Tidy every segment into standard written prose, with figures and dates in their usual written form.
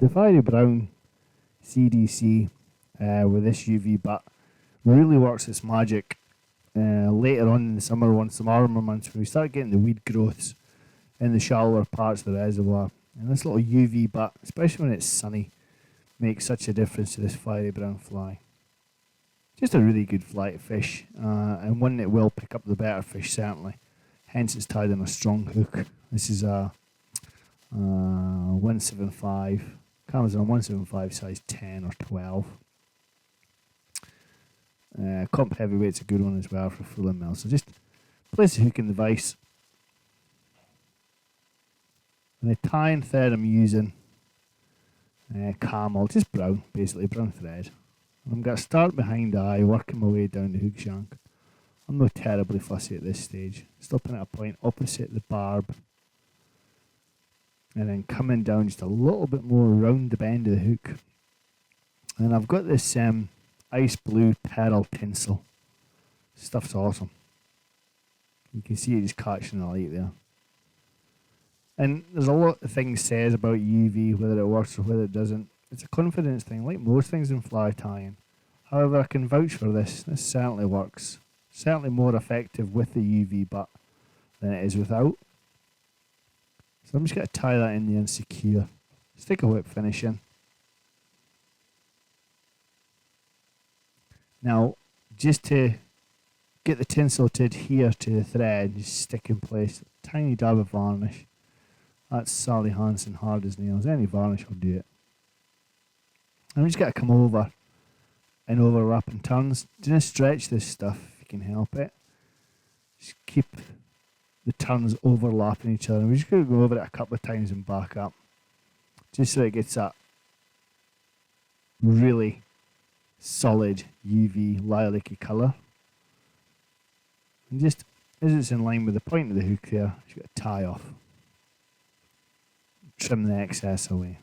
The fiery brown CDC with this UV butt really works its magic later on in the summer, once the warmer months, when we start getting the weed growths in the shallower parts of the reservoir. And this little UV butt, especially when it's sunny, makes such a difference to this fiery brown fly. Just a really good fly to fish, and one that will pick up the better fish, certainly. Hence it's tied on a strong hook. This is a 175, comes on a 175 size 10 or 12. Comp heavyweight's a good one as well for full and mill. So just place the hook in the vise. And the tying thread I'm using, camel, just brown, basically brown thread. I'm going to start behind the eye, working my way down the hook shank. I'm not terribly fussy at this stage. Stopping at a point opposite the barb. And then coming down just a little bit more around the bend of the hook. And I've got this ice blue pearl tinsel. Stuff's awesome. You can see it just catching the light there. And there's a lot of things says about UV, whether it works or whether it doesn't. It's a confidence thing, like most things in fly tying. However, I can vouch for this. This certainly works. Certainly more effective with the UV butt than it is without. So I'm just going to tie that in there and secure. Stick a whip finish in. Now, just to get the tinsel to adhere to the thread, just stick in place a tiny dab of varnish. That's Sally Hansen hard as nails. Any varnish will do it. I'm just going to come over and overlap in turns. Do not stretch this stuff if you can help it. Just keep the turns overlapping each other. We're just going to go over it a couple of times and back up. Just so it gets that really solid UV lilac-y colour. And just as it's in line with the point of the hook there, you've got to tie off. Trim the excess away.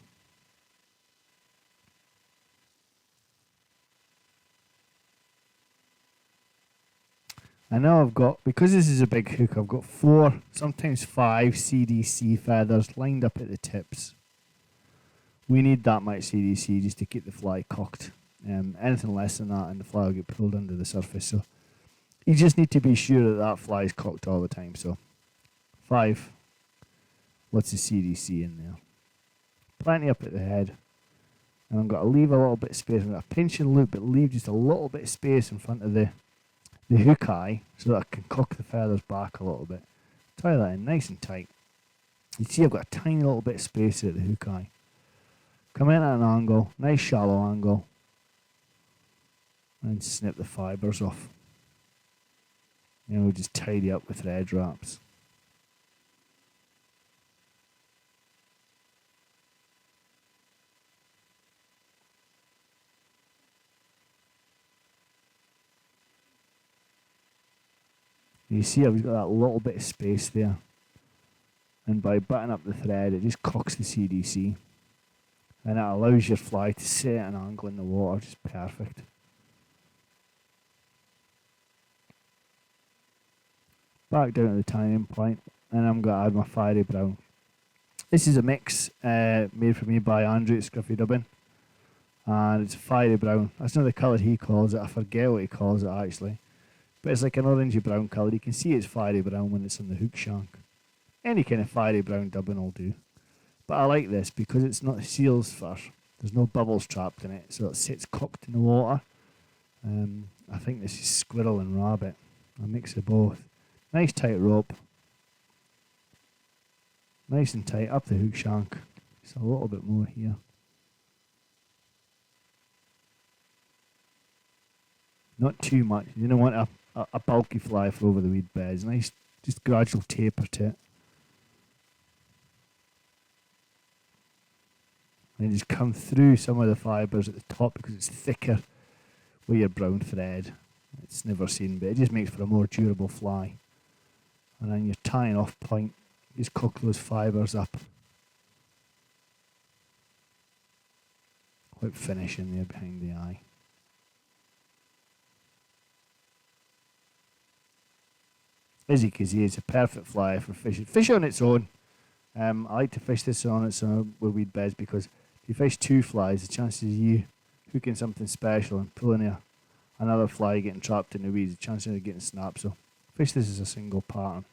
And now I've got, because this is a big hook, I've got 4, sometimes 5 CDC feathers lined up at the tips. We need that much CDC just to keep the fly cocked. Anything less than that and the fly will get pulled under the surface. So you just need to be sure that that fly is cocked all the time. So 5, lots of CDC in there. Plenty up at the head. And I'm going to leave a little bit of space. I'm going to pinch and loop, but leave just a little bit of space in front of the hook eye so that I can cock the feathers back a little bit. Tie that in nice and tight. You see I've got a tiny little bit of space at the hook eye. Come in at an angle, nice shallow angle, and snip the fibres off. And we'll just tidy up with thread wraps. You see I've got that little bit of space there. And by buttoning up the thread, it just cocks the CDC. And that allows your fly to sit at an angle in the water, just perfect. Back down to the tying point, and I'm going to add my fiery brown. This is a mix made for me by Andrew at Scruffy Dubbin. And it's fiery brown. That's not the colour he calls it, I forget what he calls it actually. But it's like an orangey brown colour. You can see it's fiery brown when it's on the hook shank. Any kind of fiery brown dubbing will do. But I like this because it's not seal's fur. There's no bubbles trapped in it, so it sits cocked in the water. I think this is squirrel and rabbit. A mix of both. Nice tight rope. Nice and tight up the hook shank. Just a little bit more here. Not too much. You don't want a bulky fly for over the weed beds. Nice, just gradual taper to it. And just come through some of the fibres at the top because it's thicker with your brown thread. It's never seen, but it just makes for a more durable fly. And then you're tying off point, just cock those fibres up. Whip finish in there behind the eye. As you can see, it's a perfect fly for fishing. Fish on its own. I like to fish this on its own with weed beds because If you fish 2 flies, the chances of you hooking something special and pulling another fly getting trapped in the weeds, the chances of getting snapped. So fish this as a single pattern.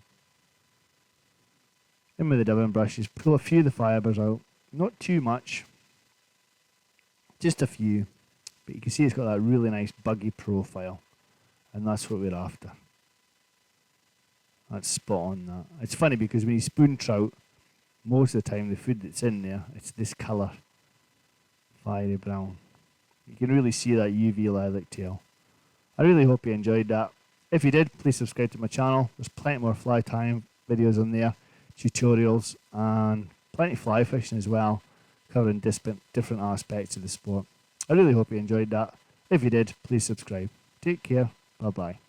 In with the dibbing brushes, pull a few of the fibres out, not too much, just a few, but you can see it's got that really nice buggy profile, and that's what we're after. That's spot on. That it's funny because when you spoon trout, most of the time the food that's in there, it's this colour, fiery brown. You can really see that UV lilac tail. I really hope you enjoyed that. If you did, please subscribe to my channel. There's plenty more fly tying videos on there, tutorials, and plenty of fly fishing as well, covering different aspects of the sport. I really hope you enjoyed that. If you did, please subscribe. Take care. Bye bye.